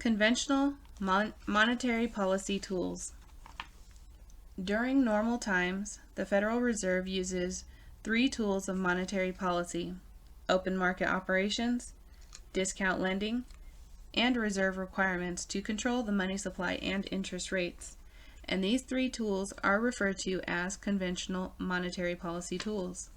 Conventional monetary policy tools. During normal times, the Federal Reserve uses three tools of monetary policy: open market operations, discount lending, and reserve requirements to control the money supply and interest rates. And these three tools are referred to as conventional monetary policy tools.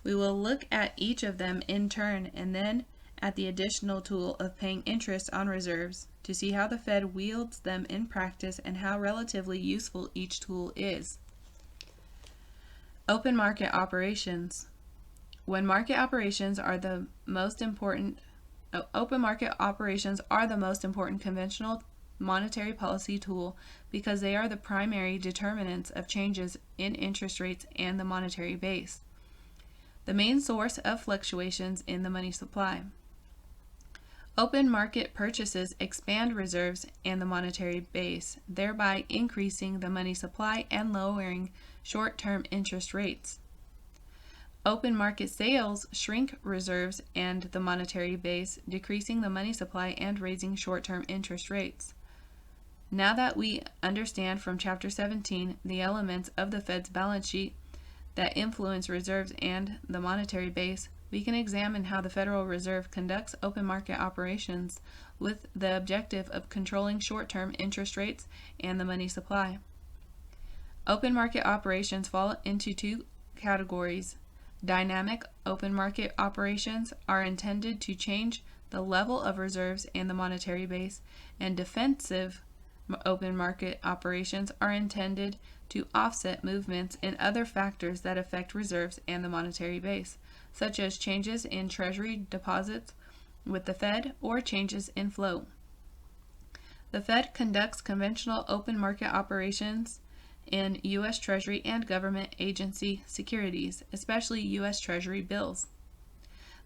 We will look at each of them in turn and then at the additional tool of paying interest on reserves to see how the Fed wields them in practice and how relatively useful each tool is. Open market operations. When market operations are the most important, open market operations are the most important conventional monetary policy tool because they are the primary determinants of changes in interest rates and the monetary base, the main source of fluctuations in the money supply. Open market purchases expand reserves and the monetary base, thereby increasing the money supply and lowering short-term interest rates. Open market sales shrink reserves and the monetary base, decreasing the money supply and raising short-term interest rates. Now that we understand from Chapter 17 the elements of the Fed's balance sheet that influence reserves and the monetary base, we can examine how the Federal Reserve conducts open market operations with the objective of controlling short-term interest rates and the money supply. Open market operations fall into two categories. Dynamic open market operations are intended to change the level of reserves and the monetary base, and defensive open market operations are intended to offset movements in other factors that affect reserves and the monetary base, such as changes in Treasury deposits with the Fed or changes in flow. The Fed conducts conventional open market operations in U.S. Treasury and government agency securities, especially U.S. Treasury bills.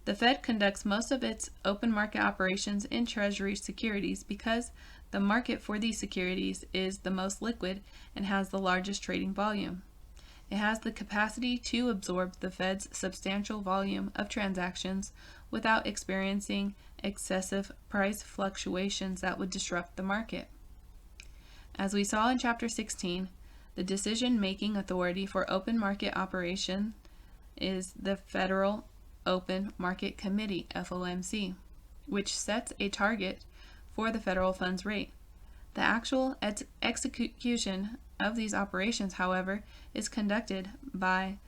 The Fed conducts most of its open market operations in Treasury securities because the market for these securities is the most liquid and has the largest trading volume. It has the capacity to absorb the Fed's substantial volume of transactions without experiencing excessive price fluctuations that would disrupt the market. As we saw in Chapter 16, the decision-making authority for open market operation is the Federal Open Market Committee, FOMC, which sets a target for the federal funds rate. The actual execution of these operations, however, is conducted by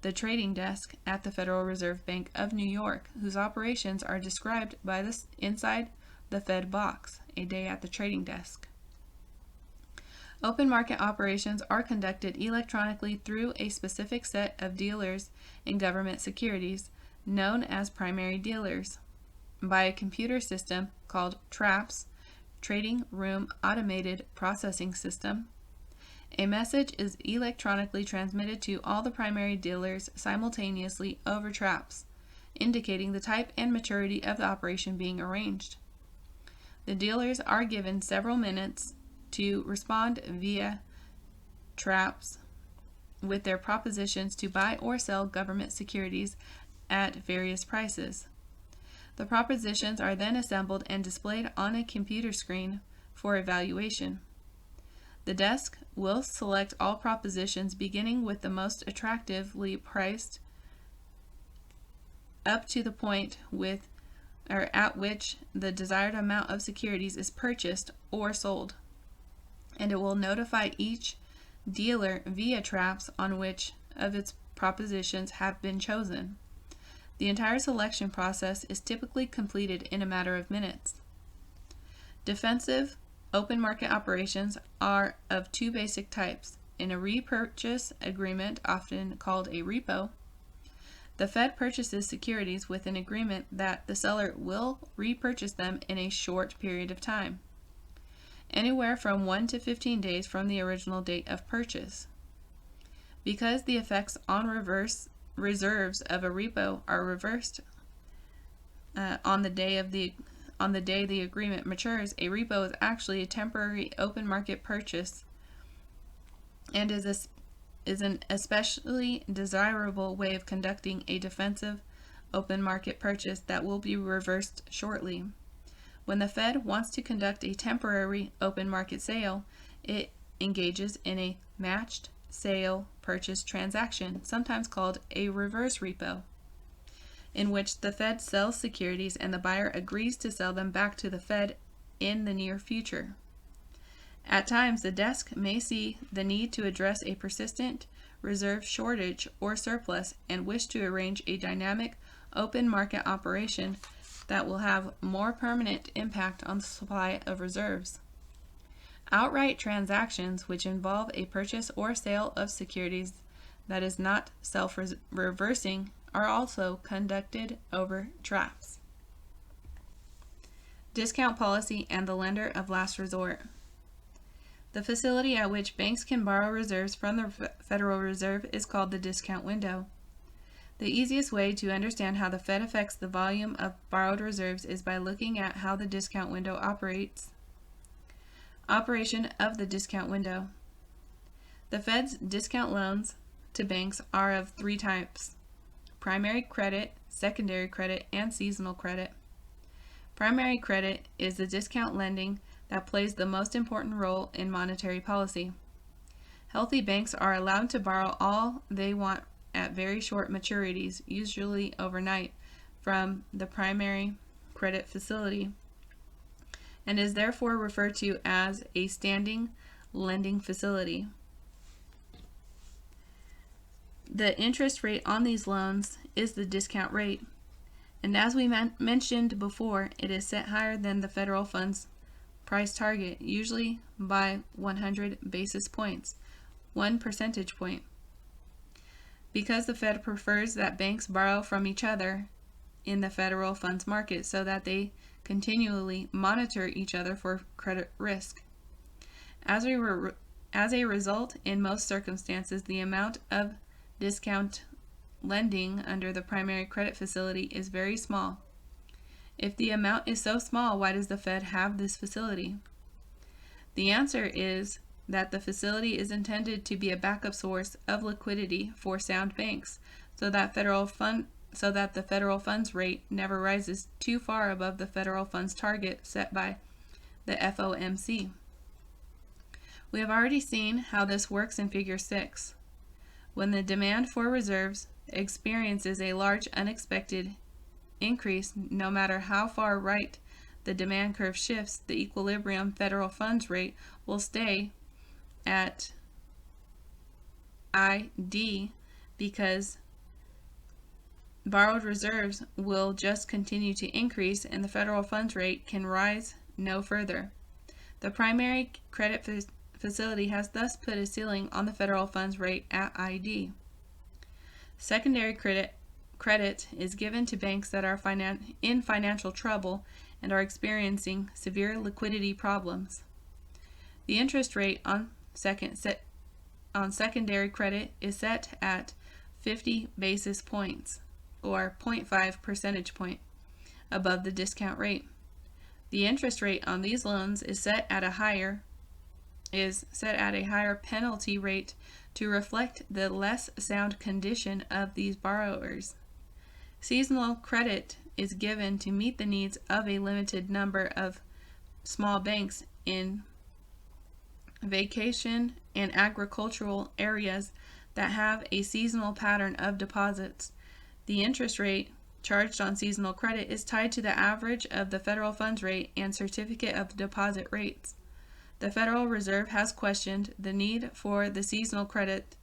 the trading desk at the Federal Reserve Bank of New York, whose operations are described by this inside the Fed box, a day at the trading desk. Open market operations are conducted electronically through a specific set of dealers in government securities, known as primary dealers, by a computer system called TRAPS, Trading Room Automated Processing System. A message is electronically transmitted to all the primary dealers simultaneously over TRAPS, indicating the type and maturity of the operation being arranged. The dealers are given several minutes to respond via TRAPS with their propositions to buy or sell government securities at various prices. The propositions are then assembled and displayed on a computer screen for evaluation. The desk will select all propositions beginning with the most attractively priced up to the point at which the desired amount of securities is purchased or sold, and it will notify each dealer via TRAPS on which of its propositions have been chosen. The entire selection process is typically completed in a matter of minutes. Defensive open market operations are of two basic types. In a repurchase agreement, often called a repo, the Fed purchases securities with an agreement that the seller will repurchase them in a short period of time, anywhere from 1 to 15 days from the original date of purchase. Because the effects on reserves of a repo are reversed on the day the agreement matures, a repo is actually a temporary open market purchase and is an especially desirable way of conducting a defensive open market purchase that will be reversed shortly. When the Fed wants to conduct a temporary open market sale, it engages in a matched sale purchase transaction, sometimes called a reverse repo, in which the Fed sells securities and the buyer agrees to sell them back to the Fed in the near future. At times, the desk may see the need to address a persistent reserve shortage or surplus and wish to arrange a dynamic open market operation that will have more permanent impact on the supply of reserves. Outright transactions which involve a purchase or sale of securities that is not self-reversing are also conducted over drafts. Discount policy and the lender of last resort. The facility at which banks can borrow reserves from the Federal Reserve is called the discount window. The easiest way to understand how the Fed affects the volume of borrowed reserves is by looking at how the discount window operates. Operation of the discount window. The Fed's discount loans to banks are of three types: primary credit, secondary credit, and seasonal credit. Primary credit is the discount lending that plays the most important role in monetary policy. Healthy banks are allowed to borrow all they want at very short maturities, usually overnight, from the primary credit facility, and is therefore referred to as a standing lending facility. The interest rate on these loans is the discount rate, and as we mentioned before, it is set higher than the federal funds price target, usually by 100 basis points, 1 percentage point. Because the Fed prefers that banks borrow from each other in the federal funds market so that they continually monitor each other for credit risk. As a result, in most circumstances, the amount of discount lending under the primary credit facility is very small. If the amount is so small, why does the Fed have this facility? The answer is that the facility is intended to be a backup source of liquidity for sound banks, so that the federal funds rate never rises too far above the federal funds target set by the FOMC. We have already seen how this works in Figure 6. When the demand for reserves experiences a large unexpected increase, no matter how far right the demand curve shifts, the equilibrium federal funds rate will stay at ID because borrowed reserves will just continue to increase and the federal funds rate can rise no further. The primary credit facility has thus put a ceiling on the federal funds rate at ID. Secondary credit is given to banks that are in financial trouble and are experiencing severe liquidity problems. The interest rate on secondary credit is set at 50 basis points, or 0.5 percentage point, above the discount rate. The interest rate on these loans is set at a higher penalty rate to reflect the less sound condition of these borrowers. Seasonal credit is given to meet the needs of a limited number of small banks in vacation and agricultural areas that have a seasonal pattern of deposits. The interest rate charged on seasonal credit is tied to the average of the federal funds rate and certificate of deposit rates. The Federal Reserve has questioned the need for the seasonal credit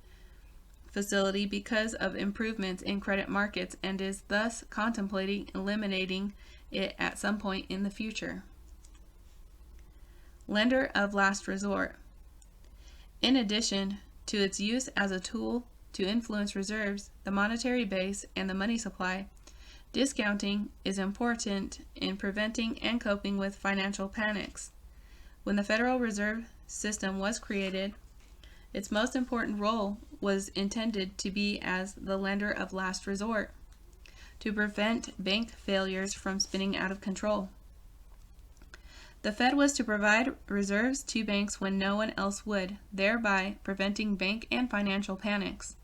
facility because of improvements in credit markets and is thus contemplating eliminating it at some point in the future. Lender of last resort. In addition to its use as a tool to influence reserves, the monetary base, and the money supply, discounting is important in preventing and coping with financial panics. When the Federal Reserve System was created, its most important role was intended to be as the lender of last resort, to prevent bank failures from spinning out of control. The Fed was to provide reserves to banks when no one else would, thereby preventing bank and financial panics.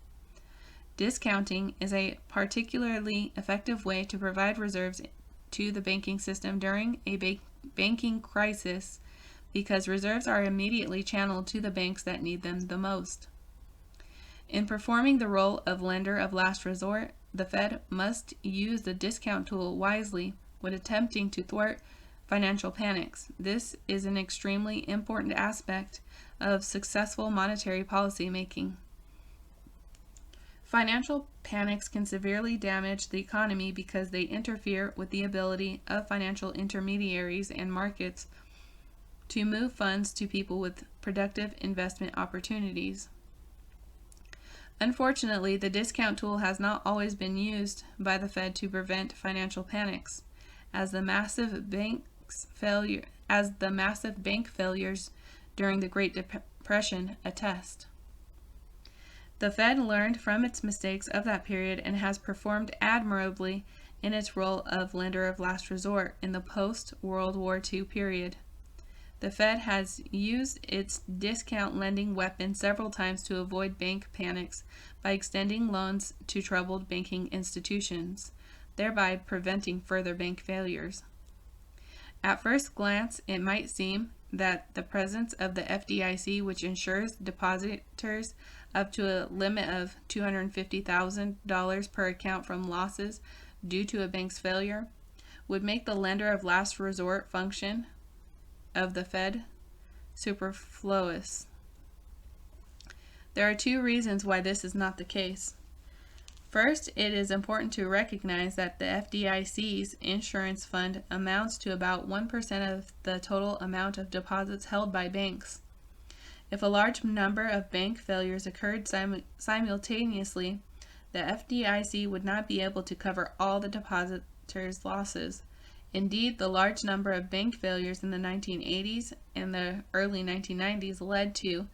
Discounting is a particularly effective way to provide reserves to the banking system during a banking crisis because reserves are immediately channeled to the banks that need them the most. In performing the role of lender of last resort, the Fed must use the discount tool wisely when attempting to thwart financial panics. This is an extremely important aspect of successful monetary policy making. Financial panics can severely damage the economy because they interfere with the ability of financial intermediaries and markets to move funds to people with productive investment opportunities. Unfortunately, the discount tool has not always been used by the Fed to prevent financial panics, as the massive bank failures during the Great Depression attest. The Fed learned from its mistakes of that period and has performed admirably in its role of lender of last resort in the post-World War II period. The Fed has used its discount lending weapon several times to avoid bank panics by extending loans to troubled banking institutions, thereby preventing further bank failures. At first glance, it might seem that the presence of the FDIC, which insures depositors up to a limit of $250,000 per account from losses due to a bank's failure, would make the lender of last resort function of the Fed superfluous. There are two reasons why this is not the case. First, it is important to recognize that the FDIC's insurance fund amounts to about 1% of the total amount of deposits held by banks. If a large number of bank failures occurred simultaneously, the FDIC would not be able to cover all the depositors' losses. Indeed, the large number of bank failures in the 1980s and the early 1990s led to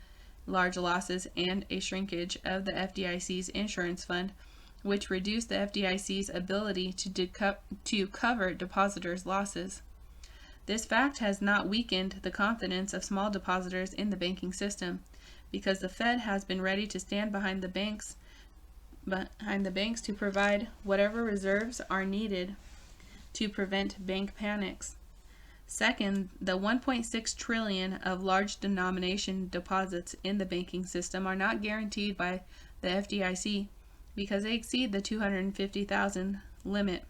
large losses and a shrinkage of the FDIC's insurance fund, which reduced the FDIC's ability to cover depositors' losses. This fact has not weakened the confidence of small depositors in the banking system, because the Fed has been ready to stand behind the banks to provide whatever reserves are needed to prevent bank panics. Second, the $1.6 trillion of large denomination deposits in the banking system are not guaranteed by the FDIC because they exceed the $250,000 limit.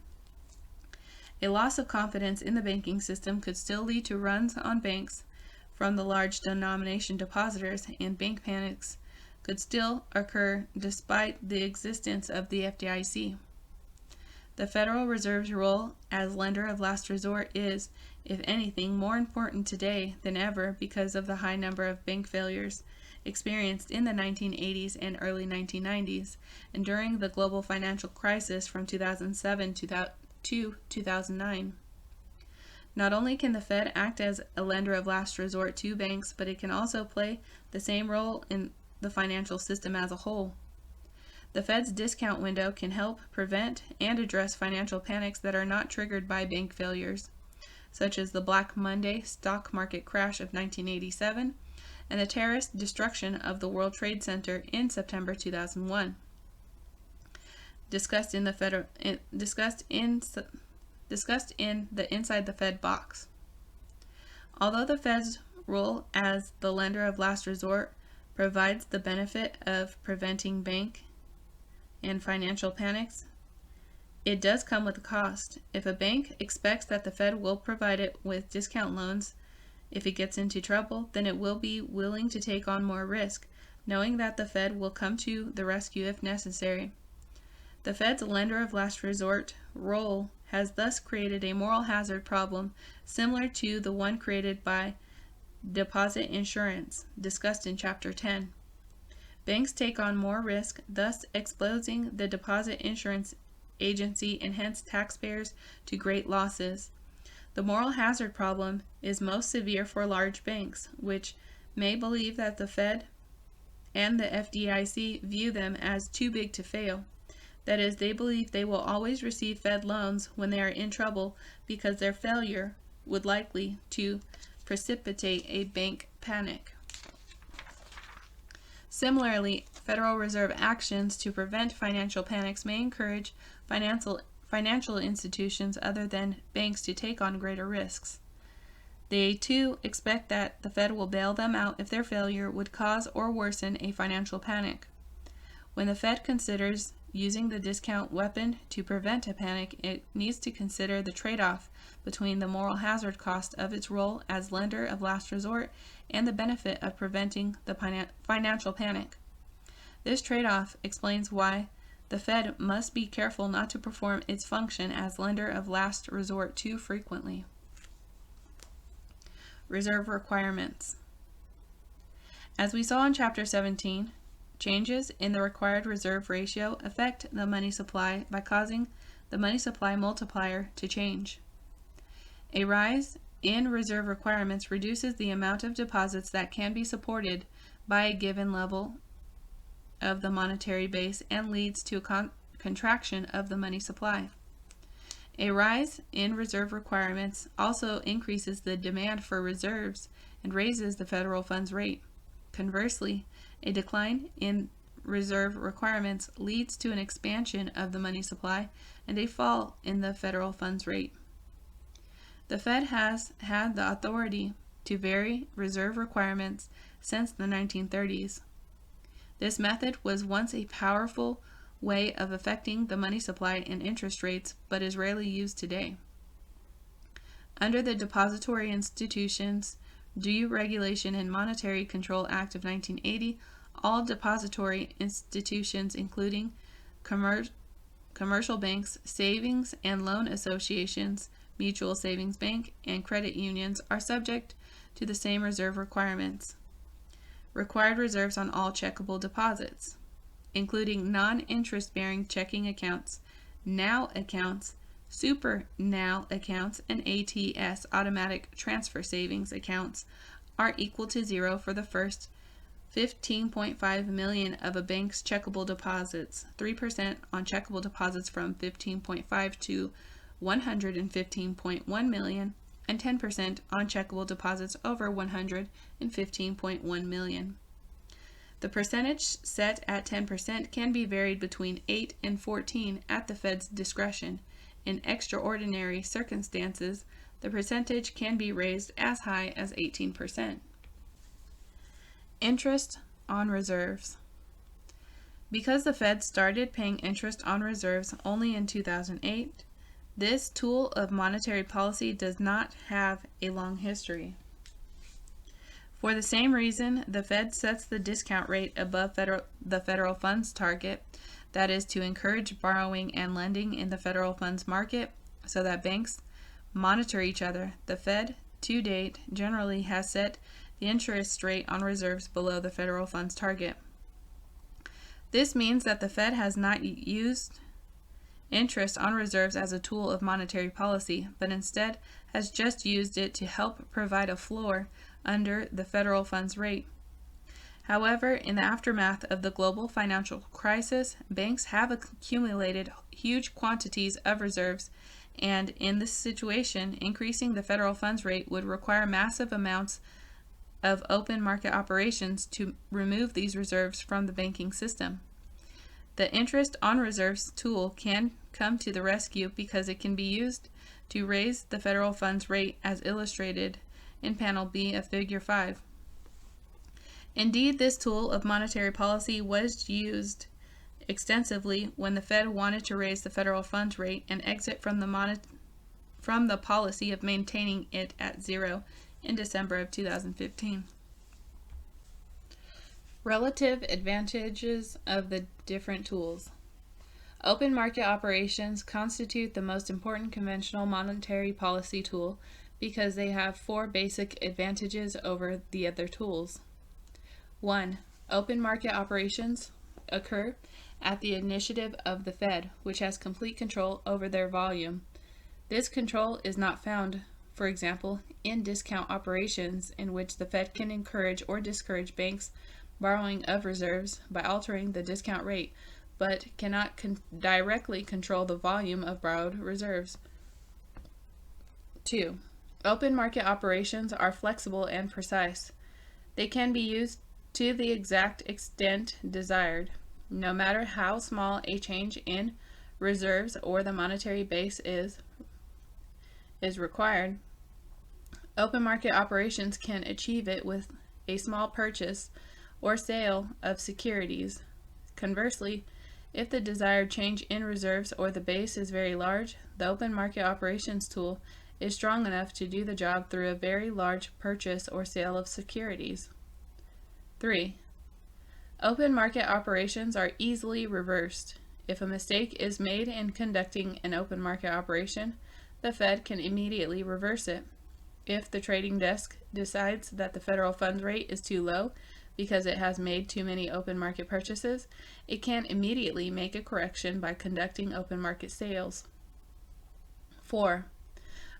A loss of confidence in the banking system could still lead to runs on banks from the large denomination depositors, and bank panics could still occur despite the existence of the FDIC. The Federal Reserve's role as lender of last resort is, if anything, more important today than ever because of the high number of bank failures experienced in the 1980s and early 1990s and during the global financial crisis from 2007 to 2009. Not only can the Fed act as a lender of last resort to banks, but it can also play the same role in the financial system as a whole. The Fed's discount window can help prevent and address financial panics that are not triggered by bank failures, such as the Black Monday stock market crash of 1987 and the terrorist destruction of the World Trade Center in September 2001. Discussed in the Inside the Fed box. Although the Fed's role as the lender of last resort provides the benefit of preventing bank and financial panics, it does come with a cost. If a bank expects that the Fed will provide it with discount loans if it gets into trouble, then it will be willing to take on more risk, knowing that the Fed will come to the rescue if necessary. The Fed's lender of last resort role has thus created a moral hazard problem similar to the one created by deposit insurance, discussed in Chapter 10. Banks take on more risk, thus exposing the deposit insurance agency and hence taxpayers to great losses. The moral hazard problem is most severe for large banks, which may believe that the Fed and the FDIC view them as too big to fail. That is, they believe they will always receive Fed loans when they are in trouble because their failure would likely to precipitate a bank panic. Similarly, Federal Reserve actions to prevent financial panics may encourage financial institutions other than banks to take on greater risks. They, too, expect that the Fed will bail them out if their failure would cause or worsen a financial panic. When the Fed considers using the discount weapon to prevent a panic, it needs to consider the trade-off between the moral hazard cost of its role as lender of last resort and the benefit of preventing the financial panic. This trade-off explains why the Fed must be careful not to perform its function as lender of last resort too frequently. Reserve requirements. As we saw in Chapter 17, changes in the required reserve ratio affect the money supply by causing the money supply multiplier to change. A rise in reserve requirements reduces the amount of deposits that can be supported by a given level of the monetary base and leads to a contraction of the money supply. A rise in reserve requirements also increases the demand for reserves and raises the federal funds rate. Conversely, a decline in reserve requirements leads to an expansion of the money supply and a fall in the federal funds rate. The Fed has had the authority to vary reserve requirements since the 1930s. This method was once a powerful way of affecting the money supply and interest rates, but is rarely used today. Under the Depository Institutions Deregulation and Monetary Control Act of 1980, all depository institutions, including commercial banks, savings and loan associations, mutual savings bank, and credit unions, are subject to the same reserve requirements. Required reserves on all checkable deposits, including non-interest-bearing checking accounts, NOW accounts, Super NOW accounts, and ATS, automatic transfer savings accounts, are equal to zero for the first 15.5 million of a bank's checkable deposits, 3% on checkable deposits from 15.5 to 115.1 million, and 10% on checkable deposits over 115.1 million. The percentage set at 10% can be varied between 8 and 14 at the Fed's discretion. In extraordinary circumstances, the percentage can be raised as high as 18%. Interest on reserves. Because the Fed started paying interest on reserves only in 2008, this tool of monetary policy does not have a long history. For the same reason, the Fed sets the discount rate above the federal funds target, that is to encourage borrowing and lending in the federal funds market so that banks monitor each other. The Fed, to date, generally has set the interest rate on reserves below the federal funds target. This means that the Fed has not used interest on reserves as a tool of monetary policy, but instead has just used it to help provide a floor under the federal funds rate. However, in the aftermath of the global financial crisis, banks have accumulated huge quantities of reserves, and in this situation, increasing the federal funds rate would require massive amounts of open market operations to remove these reserves from the banking system. The interest on reserves tool can come to the rescue because it can be used to raise the federal funds rate as illustrated in Panel B of Figure 5. Indeed, this tool of monetary policy was used extensively when the Fed wanted to raise the federal funds rate and exit from the policy of maintaining it at zero in December of 2015. Relative advantages of the different tools. Open market operations constitute the most important conventional monetary policy tool because they have four basic advantages over the other tools. 1. Open market operations occur at the initiative of the Fed, which has complete control over their volume. This control is not found, for example, in discount operations, in which the Fed can encourage or discourage banks borrowing of reserves by altering the discount rate, but cannot directly control the volume of borrowed reserves. 2. Open market operations are flexible and precise. They can be used to the exact extent desired, no matter how small a change in reserves or the monetary base is required. Open market operations can achieve it with a small purchase or sale of securities. Conversely, if the desired change in reserves or the base is very large, the open market operations tool is strong enough to do the job through a very large purchase or sale of securities. 3. Open market operations are easily reversed. If a mistake is made in conducting an open market operation, the Fed can immediately reverse it. If the trading desk decides that the federal funds rate is too low because it has made too many open market purchases, it can immediately make a correction by conducting open market sales. 4.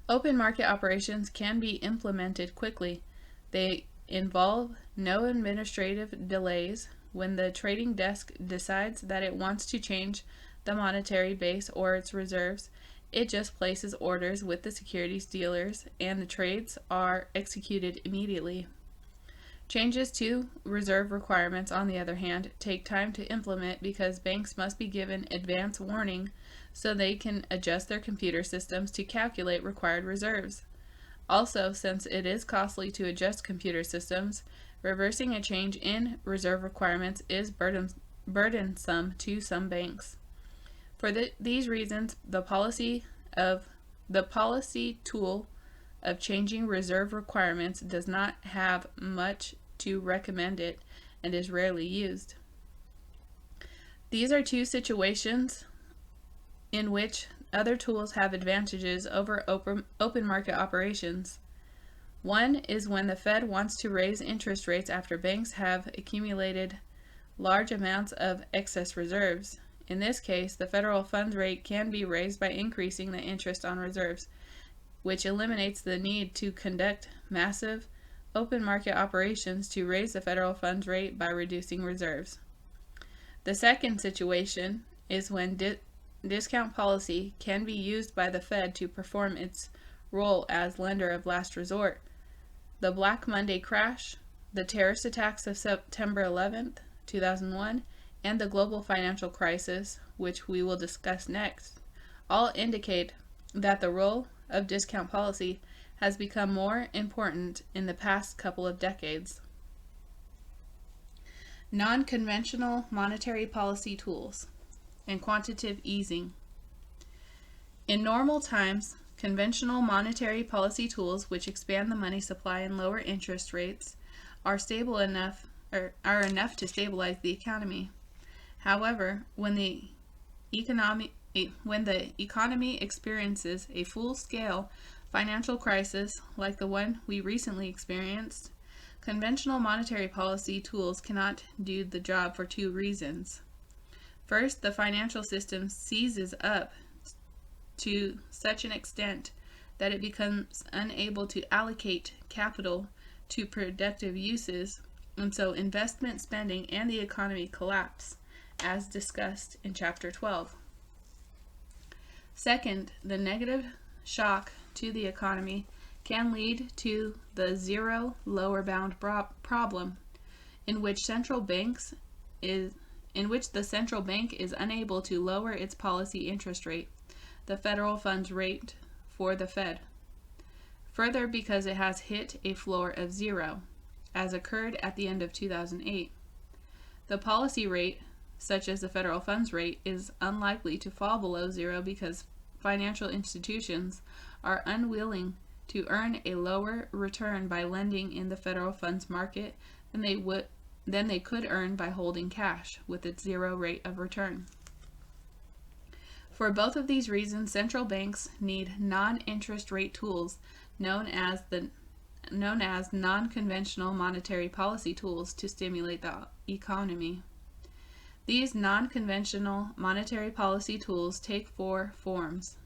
Open market operations can be implemented quickly. They involve no administrative delays. When the trading desk decides that it wants to change the monetary base or its reserves, it just places orders with the securities dealers and the trades are executed immediately. Changes to reserve requirements, on the other hand, take time to implement because banks must be given advance warning so they can adjust their computer systems to calculate required reserves. Also, since it is costly to adjust computer systems, reversing a change in reserve requirements is burdensome to some banks. For these reasons, the policy tool of changing reserve requirements does not have much to recommend it and is rarely used. These are two situations in which other tools have advantages over open market operations. One is when the Fed wants to raise interest rates after banks have accumulated large amounts of excess reserves. In this case, the federal funds rate can be raised by increasing the interest on reserves, which eliminates the need to conduct massive open market operations to raise the federal funds rate by reducing reserves. The second situation is when discount policy can be used by the Fed to perform its role as lender of last resort. The Black Monday crash, the terrorist attacks of September 11th, 2001, and the global financial crisis, which we will discuss next, all indicate that the role of discount policy has become more important in the past couple of decades. Non-conventional monetary policy tools and quantitative easing. In normal times, conventional monetary policy tools, which expand the money supply and lower interest rates, are enough to stabilize the economy. However, when the economy experiences a full-scale financial crisis like the one we recently experienced, conventional monetary policy tools cannot do the job for two reasons. First, the financial system seizes up to such an extent that it becomes unable to allocate capital to productive uses, and so investment spending and the economy collapse, as discussed in Chapter 12. Second, the negative shock to the economy can lead to the zero lower bound problem, in which the central bank is unable to lower its policy interest rate, the federal funds rate for the Fed, further because it has hit a floor of zero, as occurred at the end of 2008. The policy rate, such as the federal funds rate, is unlikely to fall below zero because financial institutions are unwilling to earn a lower return by lending in the federal funds market than they could earn by holding cash with its zero rate of return. For both of these reasons, central banks need non-interest rate tools known as non-conventional monetary policy tools to stimulate the economy. These non-conventional monetary policy tools take four forms.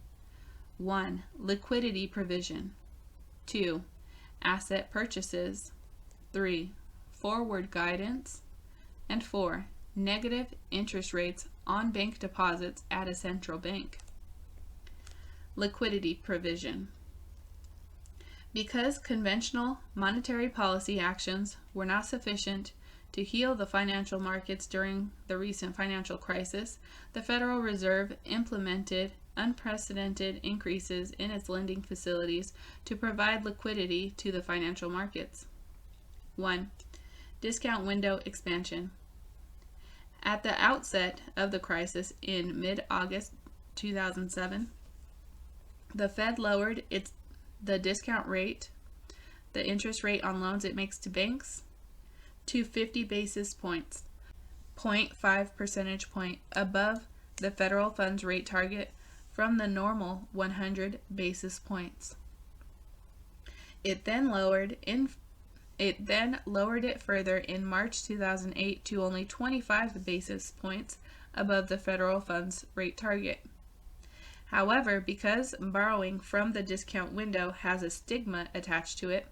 1. Liquidity provision. 2. Asset purchases. 3. Forward guidance. And 4. Negative interest rates on bank deposits at a central bank. Liquidity provision. Because conventional monetary policy actions were not sufficient to heal the financial markets during the recent financial crisis, the Federal Reserve implemented unprecedented increases in its lending facilities to provide liquidity to the financial markets. 1. Discount window expansion. At the outset of the crisis in mid-August 2007, the Fed lowered the discount rate, the interest rate on loans it makes to banks, to 50 basis points, 0.5 percentage point above the federal funds rate target from the normal 100 basis points. It then lowered it further in March 2008 to only 25 basis points above the federal funds rate target. However, because borrowing from the discount window has a stigma attached to it,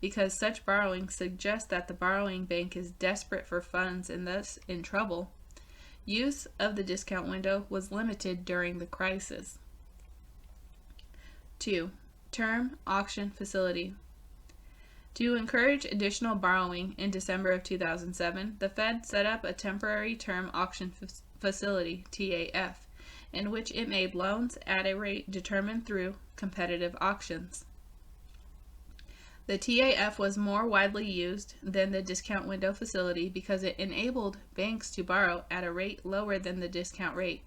because such borrowing suggests that the borrowing bank is desperate for funds and thus in trouble, use of the discount window was limited during the crisis. 2. Term auction facility. To encourage additional borrowing in December of 2007, the Fed set up a temporary term auction facility, TAF, in which it made loans at a rate determined through competitive auctions. The TAF was more widely used than the discount window facility because it enabled banks to borrow at a rate lower than the discount rate,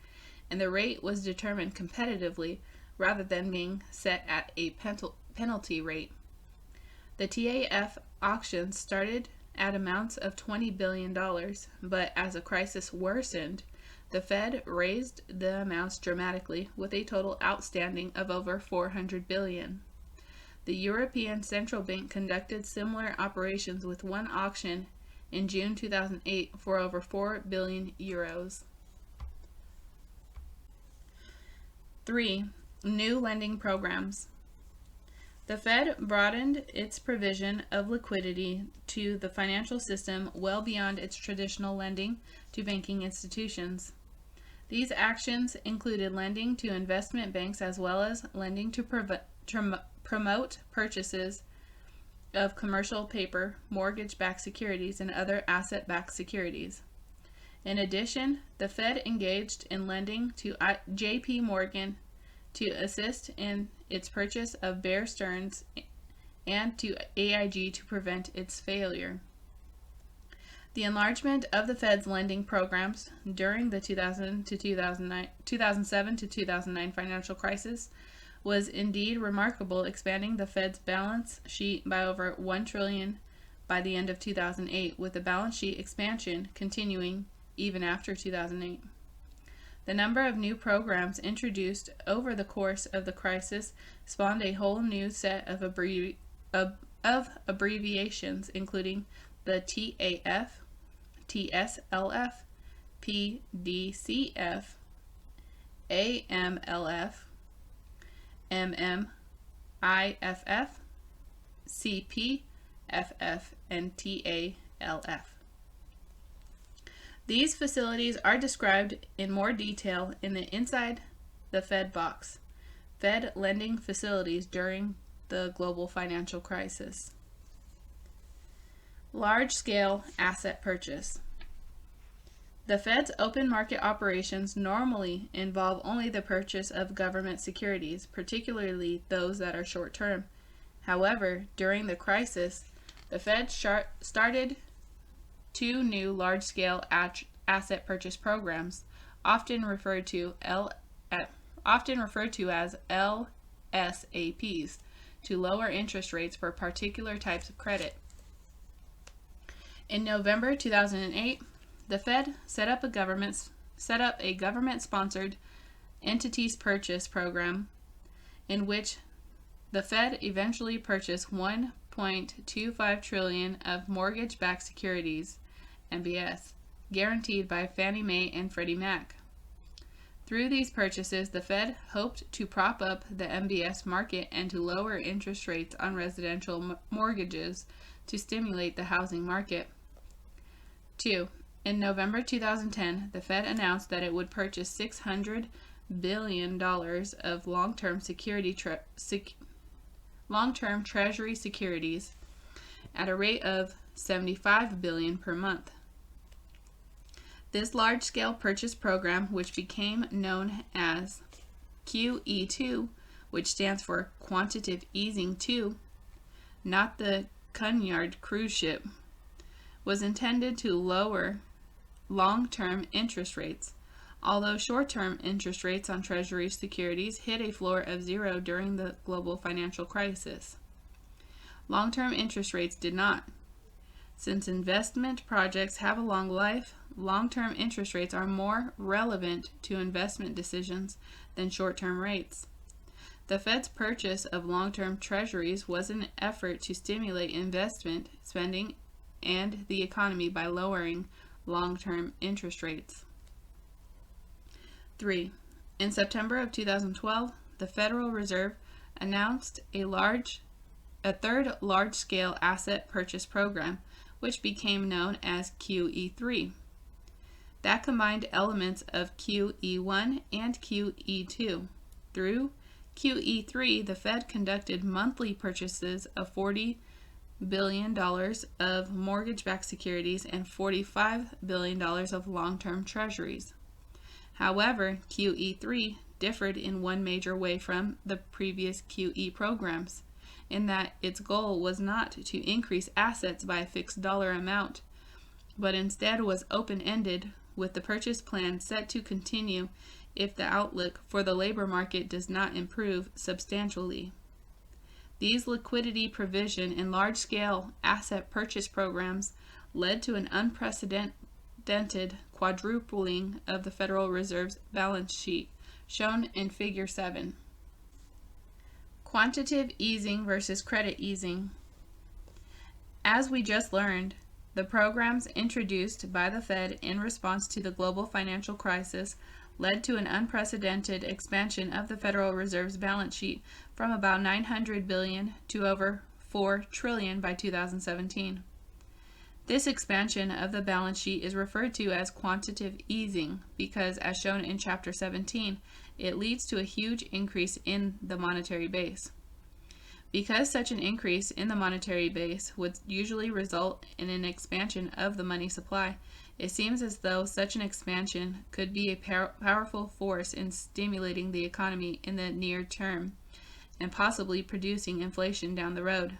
and the rate was determined competitively rather than being set at a penalty rate. The TAF auctions started at amounts of $20 billion, but as the crisis worsened, the Fed raised the amounts dramatically, with a total outstanding of over $400 billion. The European Central Bank conducted similar operations with one auction in June 2008 for over 4 billion euros. 3. New lending programs. The Fed broadened its provision of liquidity to the financial system well beyond its traditional lending to banking institutions. These actions included lending to investment banks as well as lending to promote purchases of commercial paper, mortgage-backed securities, and other asset-backed securities. In addition, the Fed engaged in lending to J.P. Morgan to assist in its purchase of Bear Stearns and to AIG to prevent its failure. The enlargement of the Fed's lending programs during the 2007 to 2009 financial crisis was indeed remarkable, expanding the Fed's balance sheet by over $1 trillion by the end of 2008, with the balance sheet expansion continuing even after 2008. The number of new programs introduced over the course of the crisis spawned a whole new set of abbreviations, including the TAF, TSLF, PDCF, AMLF, MMIFF, CPFF, and TALF. These facilities are described in more detail in the Inside the Fed box, Fed lending facilities during the global financial crisis. Large-scale asset purchase. The Fed's open market operations normally involve only the purchase of government securities, particularly those that are short-term. However, during the crisis, the Fed started 2 new large-scale asset purchase programs, often referred to as LSAPs, to lower interest rates for particular types of credit. In November 2008, the Fed set up a government-sponsored entities purchase program in which the Fed eventually purchased $1.25 trillion of mortgage-backed securities, MBS, guaranteed by Fannie Mae and Freddie Mac. Through these purchases, the Fed hoped to prop up the MBS market and to lower interest rates on residential mortgages to stimulate the housing market. 2. In November 2010, the Fed announced that it would purchase $600 billion of long-term Treasury securities at a rate of $75 billion per month. This large-scale purchase program, which became known as QE2, which stands for Quantitative Easing 2, not the Cunard cruise ship, was intended to lower long-term interest rates, although short-term interest rates on Treasury securities hit a floor of 0 during the global financial crisis. Long-term interest rates did not. Since investment projects have a long life, long-term interest rates are more relevant to investment decisions than short-term rates. The Fed's purchase of long-term treasuries was an effort to stimulate investment spending and the economy by lowering long-term interest rates. 3. In September of 2012, the Federal Reserve announced a third large-scale asset purchase program, which became known as QE3. That combined elements of QE1 and QE2. Through QE3, the Fed conducted monthly purchases of $40 billion of mortgage-backed securities and $45 billion of long-term treasuries. However, QE3 differed in one major way from the previous QE programs, in that its goal was not to increase assets by a fixed dollar amount, but instead was open-ended, with the purchase plan set to continue if the outlook for the labor market does not improve substantially. These liquidity provision and large-scale asset purchase programs led to an unprecedented quadrupling of the Federal Reserve's balance sheet, shown in Figure 7. Quantitative easing versus credit easing. As we just learned, the programs introduced by the Fed in response to the global financial crisis led to an unprecedented expansion of the Federal Reserve's balance sheet from about $900 billion to over $4 trillion by 2017. This expansion of the balance sheet is referred to as quantitative easing because, as shown in Chapter 17, it leads to a huge increase in the monetary base. Because such an increase in the monetary base would usually result in an expansion of the money supply, it seems as though such an expansion could be a powerful force in stimulating the economy in the near term and possibly producing inflation down the road.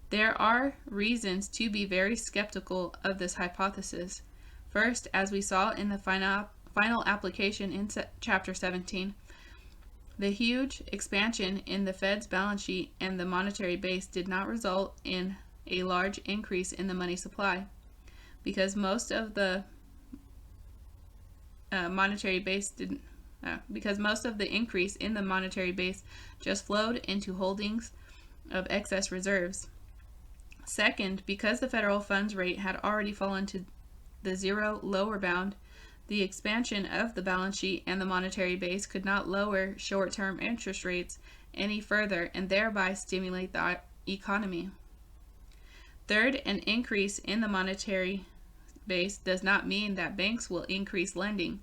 There are reasons to be very skeptical of this hypothesis. First, as we saw in the final application in Chapter 17, the huge expansion in the Fed's balance sheet and the monetary base did not result in a large increase in the money supply, because most of the increase in the monetary base just flowed into holdings of excess reserves. Second, because the federal funds rate had already fallen to the zero lower bound, the expansion of the balance sheet and the monetary base could not lower short-term interest rates any further and thereby stimulate the economy. Third, an increase in the monetary base does not mean that banks will increase lending,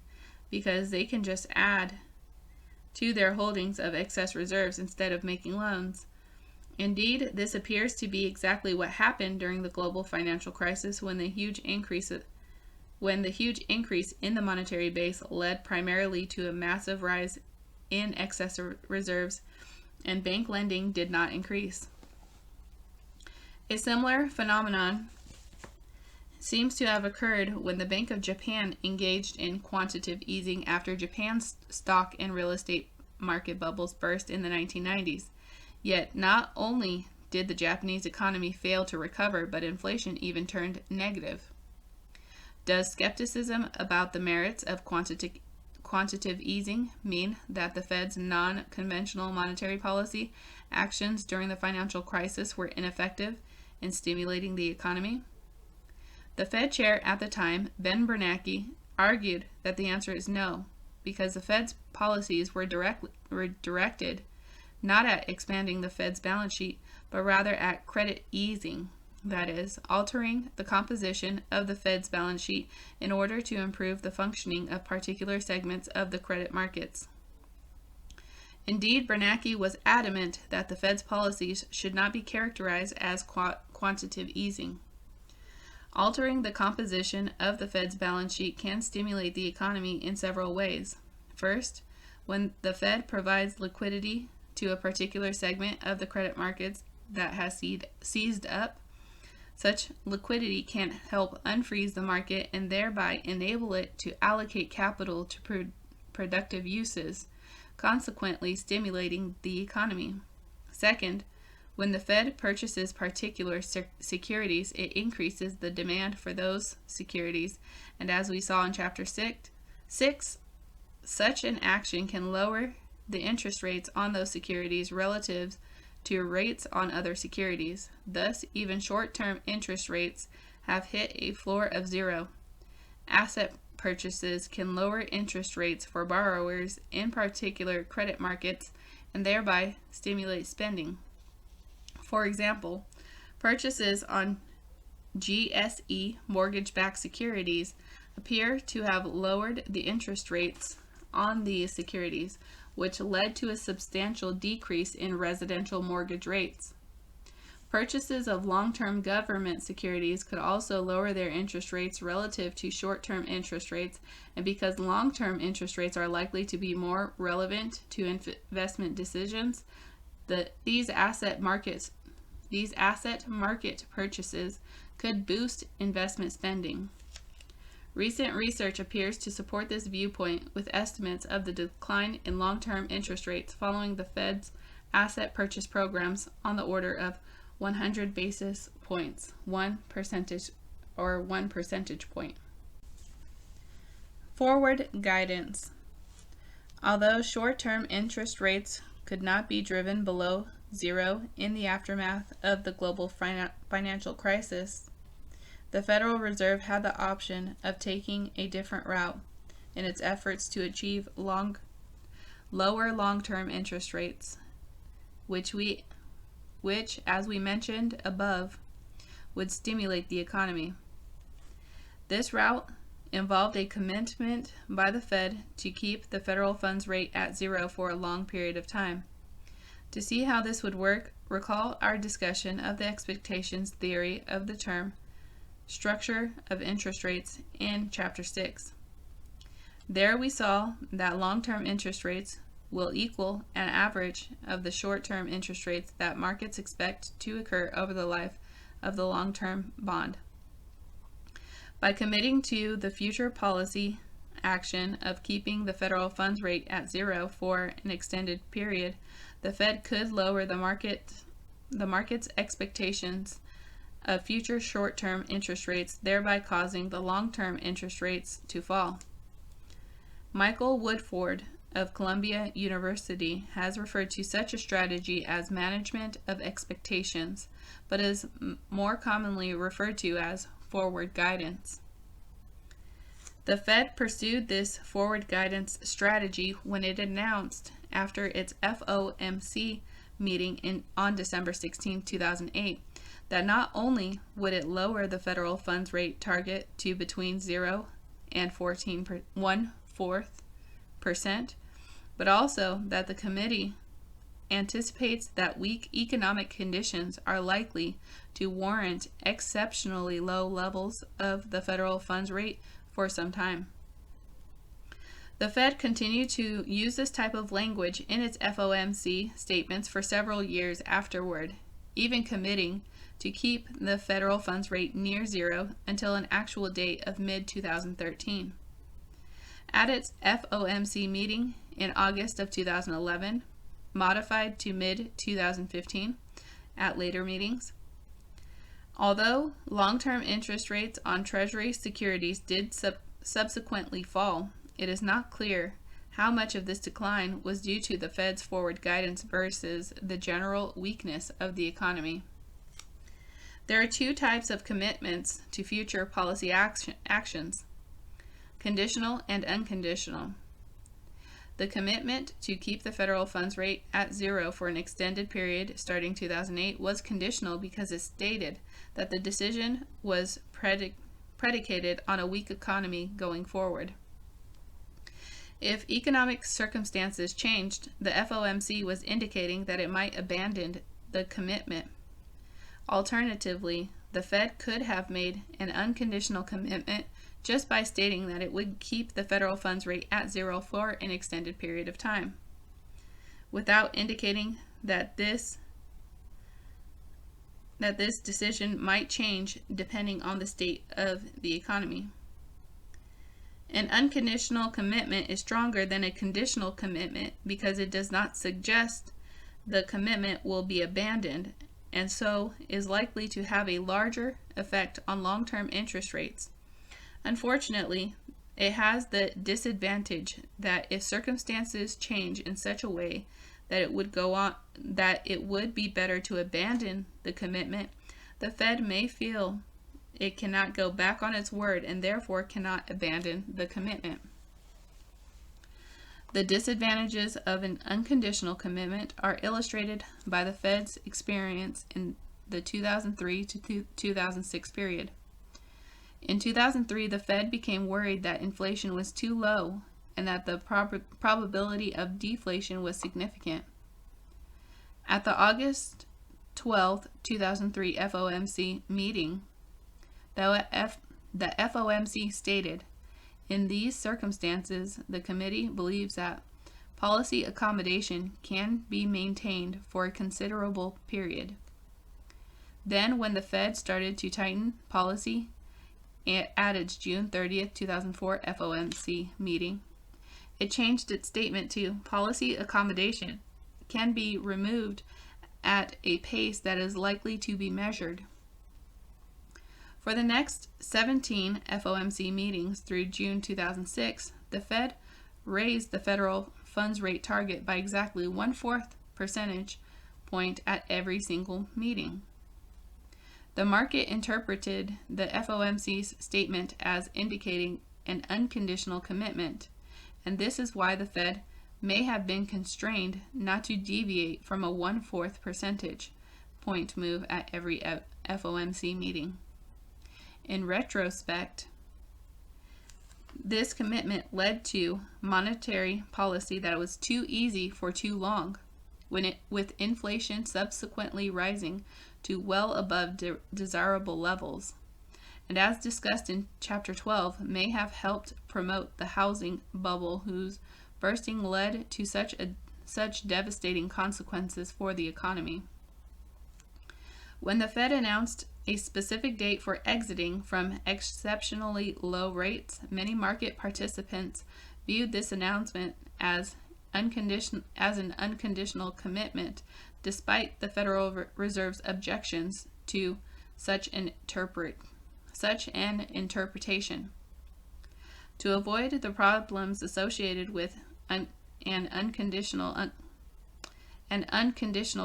because they can just add to their holdings of excess reserves instead of making loans. Indeed, this appears to be exactly what happened during the global financial crisis when the huge increase in the monetary base led primarily to a massive rise in excess reserves, and bank lending did not increase. A similar phenomenon seems to have occurred when the Bank of Japan engaged in quantitative easing after Japan's stock and real estate market bubbles burst in the 1990s. Yet, not only did the Japanese economy fail to recover, but inflation even turned negative. Does skepticism about the merits of quantitative easing mean that the Fed's non-conventional monetary policy actions during the financial crisis were ineffective in stimulating the economy? The Fed chair at the time, Ben Bernanke, argued that the answer is no, because the Fed's policies were directed not at expanding the Fed's balance sheet, but rather at credit easing, that is, altering the composition of the Fed's balance sheet in order to improve the functioning of particular segments of the credit markets. Indeed, Bernanke was adamant that the Fed's policies should not be characterized as quantitative easing. Altering the composition of the Fed's balance sheet can stimulate the economy in several ways. First, When the Fed provides liquidity to a particular segment of the credit markets that has seized up, such liquidity can help unfreeze the market and thereby enable it to allocate capital to productive uses, consequently stimulating the economy. Second, when the Fed purchases particular securities, it increases the demand for those securities, and as we saw in Chapter 6, such an action can lower the interest rates on those securities relative to rates on other securities. Thus, even short-term interest rates have hit a floor of 0. Asset purchases can lower interest rates for borrowers in particular credit markets and thereby stimulate spending. For example, purchases on GSE mortgage-backed securities appear to have lowered the interest rates on these securities, which led to a substantial decrease in residential mortgage rates. Purchases of long-term government securities could also lower their interest rates relative to short-term interest rates, and because long-term interest rates are likely to be more relevant to investment decisions, these asset market purchases could boost investment spending. Recent research appears to support this viewpoint, with estimates of the decline in long-term interest rates following the Fed's asset purchase programs on the order of 100 basis points, 1 percentage point. Forward guidance. Although short-term interest rates could not be driven below 0 in the aftermath of the global financial crisis, the Federal Reserve had the option of taking a different route in its efforts to achieve lower long-term interest rates, which, as we mentioned above, would stimulate the economy. This route involved a commitment by the Fed to keep the federal funds rate at 0 for a long period of time. To see how this would work, recall our discussion of the expectations theory of the term structure of interest rates in Chapter 6. There we saw that long-term interest rates will equal an average of the short-term interest rates that markets expect to occur over the life of the long-term bond. By committing to the future policy action of keeping the federal funds rate at 0 for an extended period, the Fed could lower the market's expectations of future short-term interest rates, thereby causing the long-term interest rates to fall. Michael Woodford of Columbia University has referred to such a strategy as management of expectations, but is more commonly referred to as forward guidance. The Fed pursued this forward guidance strategy when it announced after its FOMC meeting on December 16, 2008, that not only would it lower the federal funds rate target to between 0 and 1/4%, but also that the committee anticipates that weak economic conditions are likely to warrant exceptionally low levels of the federal funds rate for some time. The Fed continued to use this type of language in its FOMC statements for several years afterward, even committing to keep the federal funds rate near 0 until an actual date of mid-2013. At its FOMC meeting in August of 2011, modified to mid-2015 at later meetings. Although long-term interest rates on Treasury securities did subsequently fall, it is not clear how much of this decline was due to the Fed's forward guidance versus the general weakness of the economy. There are two types of commitments to future policy actions: conditional and unconditional. The commitment to keep the federal funds rate at 0 for an extended period starting 2008 was conditional because it stated that the decision was predicated on a weak economy going forward. If economic circumstances changed, the FOMC was indicating that it might abandon the commitment. Alternatively, the Fed could have made an unconditional commitment just by stating that it would keep the federal funds rate at zero for an extended period of time, without indicating that this decision might change depending on the state of the economy. An unconditional commitment is stronger than a conditional commitment because it does not suggest the commitment will be abandoned, and so is likely to have a larger effect on long-term interest rates. Unfortunately, it has the disadvantage that if circumstances change in such a way that it would be better to abandon the commitment, the Fed may feel it cannot go back on its word and therefore cannot abandon the commitment. The disadvantages of an unconditional commitment are illustrated by the Fed's experience in the 2003 to 2006 period. In 2003, the Fed became worried that inflation was too low and that the probability of deflation was significant. At the August 12, 2003 FOMC meeting, the FOMC stated, "In these circumstances, the committee believes that policy accommodation can be maintained for a considerable period." Then, when the Fed started to tighten policy at its June 30, 2004 FOMC meeting, it changed its statement to policy accommodation can be removed at a pace that is likely to be measured. For the next 17 FOMC meetings through June 2006, the Fed raised the federal funds rate target by exactly 1/4 percentage point at every single meeting. The market interpreted the FOMC's statement as indicating an unconditional commitment, and this is why the Fed may have been constrained not to deviate from a 1/4 percentage point move at every FOMC meeting. In retrospect, this commitment led to monetary policy that was too easy for too long, with inflation subsequently rising to well above desirable levels, and as discussed in Chapter 12, may have helped promote the housing bubble whose bursting led to such devastating consequences for the economy. When the Fed announced a specific date for exiting from exceptionally low rates, many market participants viewed this announcement as an unconditional commitment, despite the Federal Reserve's objections to such an interpretation. To avoid the problems associated with an unconditional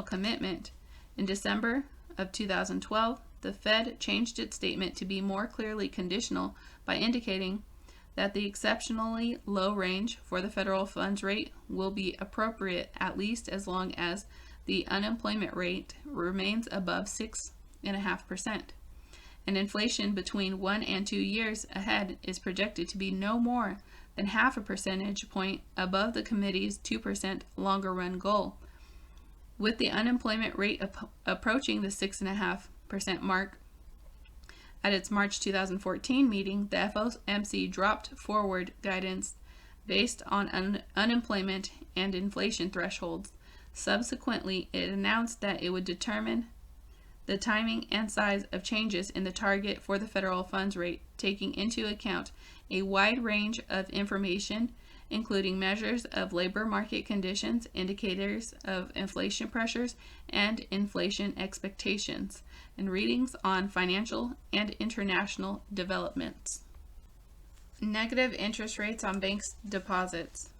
commitment, in December of 2012, the Fed changed its statement to be more clearly conditional by indicating that the exceptionally low range for the federal funds rate will be appropriate at least as long as the unemployment rate remains above 6.5%, and inflation between 1 and 2 years ahead is projected to be no more than 0.5 percentage point above the committee's 2% longer run goal. With the unemployment rate approaching the 6.5% mark at its March 2014 meeting, the FOMC dropped forward guidance based on unemployment and inflation thresholds. Subsequently, it announced that it would determine the timing and size of changes in the target for the federal funds rate, taking into account a wide range of information, including measures of labor market conditions, indicators of inflation pressures and inflation expectations, and readings on financial and international developments. Negative interest rates on banks' deposits.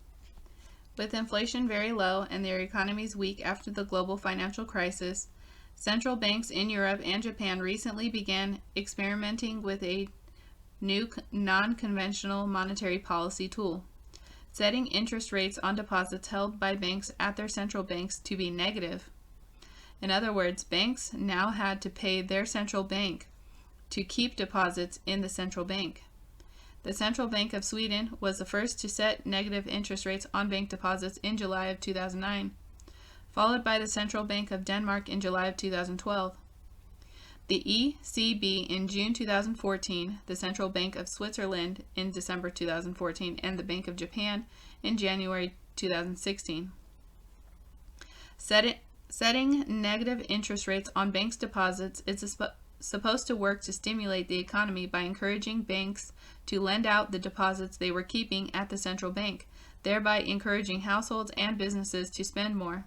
With inflation very low and their economies weak after the global financial crisis, central banks in Europe and Japan recently began experimenting with a new non-conventional monetary policy tool, setting interest rates on deposits held by banks at their central banks to be negative. In other words, banks now had to pay their central bank to keep deposits in the central bank. The Central Bank of Sweden was the first to set negative interest rates on bank deposits in July of 2009, followed by the Central Bank of Denmark in July of 2012. The ECB in June 2014, the Central Bank of Switzerland in December 2014, and the Bank of Japan in January 2016. Setting negative interest rates on banks' deposits is supposed to work to stimulate the economy by encouraging banks to lend out the deposits they were keeping at the central bank, thereby encouraging households and businesses to spend more.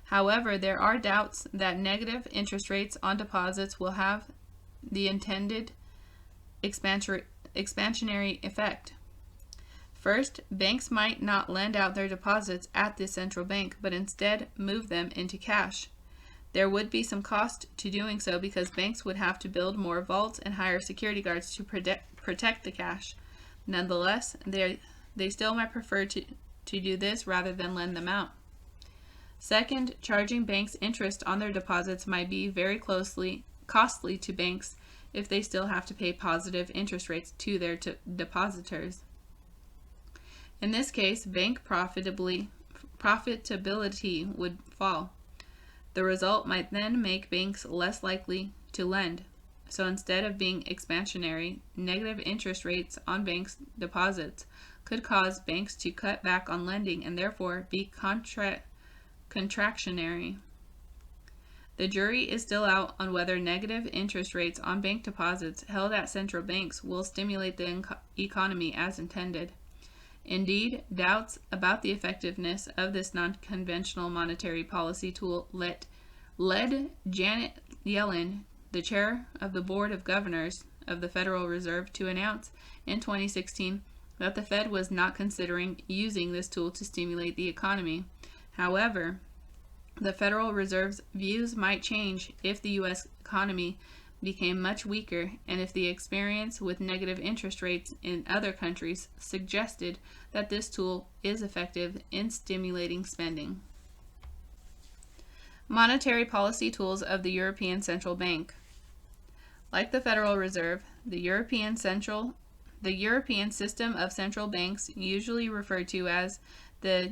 However, there are doubts that negative interest rates on deposits will have the intended expansionary effect. First, banks might not lend out their deposits at the central bank, but instead move them into cash. There would be some cost to doing so because banks would have to build more vaults and hire security guards to protect the cash. Nonetheless, they still might prefer to do this rather than lend them out. Second, charging banks interest on their deposits might be very costly to banks if they still have to pay positive interest rates to their depositors. In this case, bank profitability would fall. The result might then make banks less likely to lend. So instead of being expansionary, negative interest rates on banks' deposits could cause banks to cut back on lending and therefore be contractionary. The jury is still out on whether negative interest rates on bank deposits held at central banks will stimulate the economy as intended. Indeed, doubts about the effectiveness of this non-conventional monetary policy tool led Janet Yellen, the chair of the Board of Governors of the Federal Reserve, to announce in 2016 that the Fed was not considering using this tool to stimulate the economy. However, the Federal Reserve's views might change if the U.S. economy became much weaker and if the experience with negative interest rates in other countries suggested that this tool is effective in stimulating spending. Monetary policy tools of the European Central Bank. Like the Federal Reserve, the European system of central banks, usually referred to as the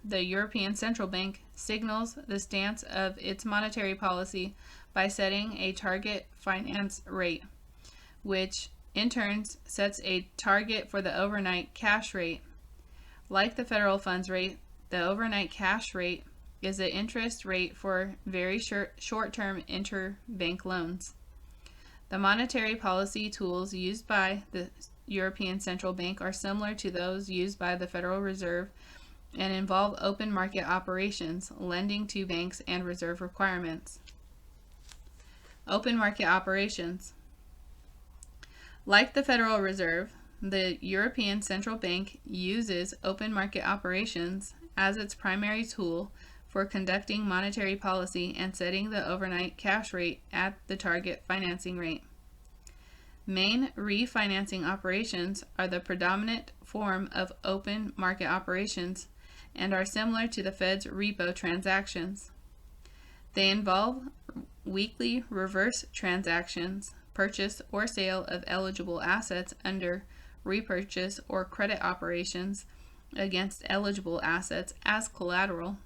European Central Bank, signals the stance of its monetary policy by setting a target finance rate, which in turn sets a target for the overnight cash rate. Like the federal funds rate, the overnight cash rate is the interest rate for very short-term interbank loans. The monetary policy tools used by the European Central Bank are similar to those used by the Federal Reserve and involve open market operations, lending to banks, and reserve requirements. Open market operations. Like the Federal Reserve, the European Central Bank uses open market operations as its primary tool for conducting monetary policy and setting the overnight cash rate at the target financing rate. Main refinancing operations are the predominant form of open market operations and are similar to the Fed's repo transactions. They involve weekly reverse transactions, purchase or sale of eligible assets under repurchase or credit operations against eligible assets as collateral,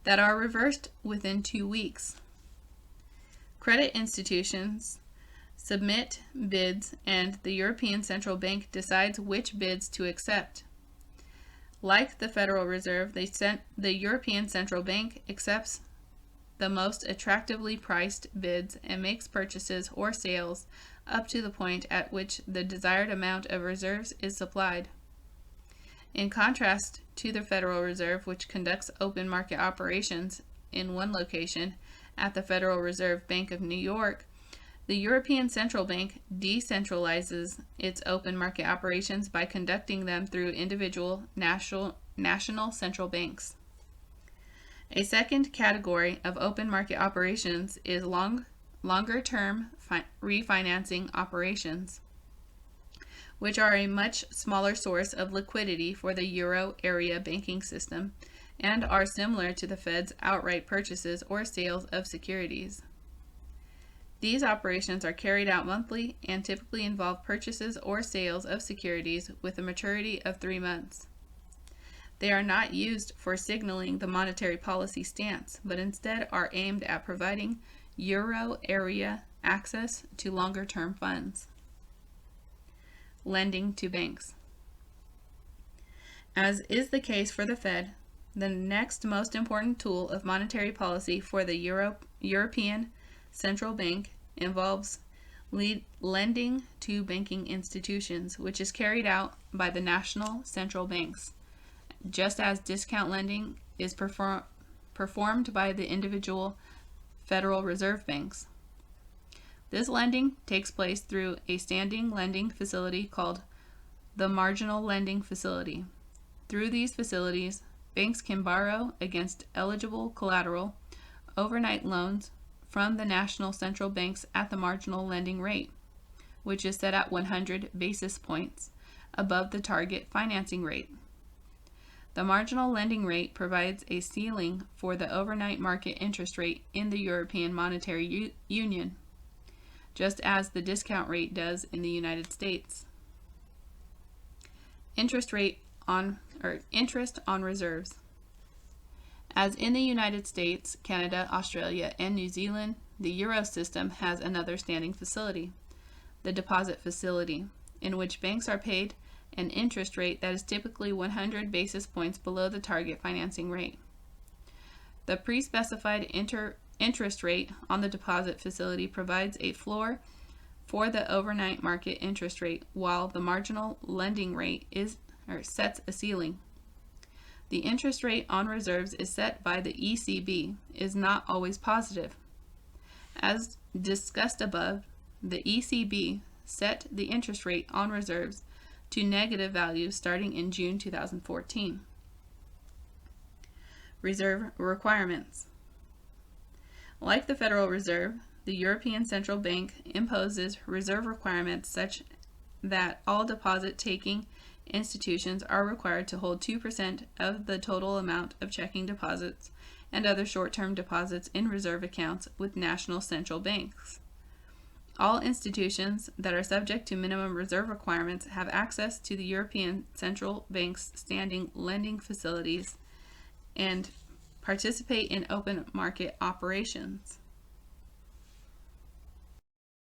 that are reversed within 2 weeks. Credit institutions submit bids and the European Central Bank decides which bids to accept. Like the Federal Reserve, the European Central Bank accepts the most attractively priced bids and makes purchases or sales up to the point at which the desired amount of reserves is supplied. In contrast to the Federal Reserve, which conducts open market operations in one location at the Federal Reserve Bank of New York, the European Central Bank decentralizes its open market operations by conducting them through individual national central banks. A second category of open market operations is longer-term refinancing operations, which are a much smaller source of liquidity for the euro area banking system and are similar to the Fed's outright purchases or sales of securities. These operations are carried out monthly and typically involve purchases or sales of securities with a maturity of 3 months. They are not used for signaling the monetary policy stance, but instead are aimed at providing Euro area access to longer-term funds. Lending to banks. As is the case for the Fed, the next most important tool of monetary policy for the European Central Bank involves lending to banking institutions, which is carried out by the national central banks, just as discount lending is performed by the individual Federal Reserve banks. This lending takes place through a standing lending facility called the marginal lending facility. Through these facilities, banks can borrow against eligible collateral, overnight loans, from the national central banks at the marginal lending rate, which is set at 100 basis points above the target financing rate. The marginal lending rate provides a ceiling for the overnight market interest rate in the European Monetary Union, just as the discount rate does in the United States. Interest on reserves. As in the United States, Canada, Australia, and New Zealand, the Euro system has another standing facility, the deposit facility, in which banks are paid an interest rate that is typically 100 basis points below the target financing rate. The pre-specified interest rate on the deposit facility provides a floor for the overnight market interest rate, while the marginal lending rate sets a ceiling. The interest rate on reserves is set by the ECB, is not always positive. As discussed above, the ECB set the interest rate on reserves to negative values starting in June 2014. Reserve requirements. Like the Federal Reserve, the European Central Bank imposes reserve requirements such that all deposit-taking institutions are required to hold 2% of the total amount of checking deposits and other short-term deposits in reserve accounts with national central banks. All institutions that are subject to minimum reserve requirements have access to the European Central Bank's standing lending facilities and participate in open market operations.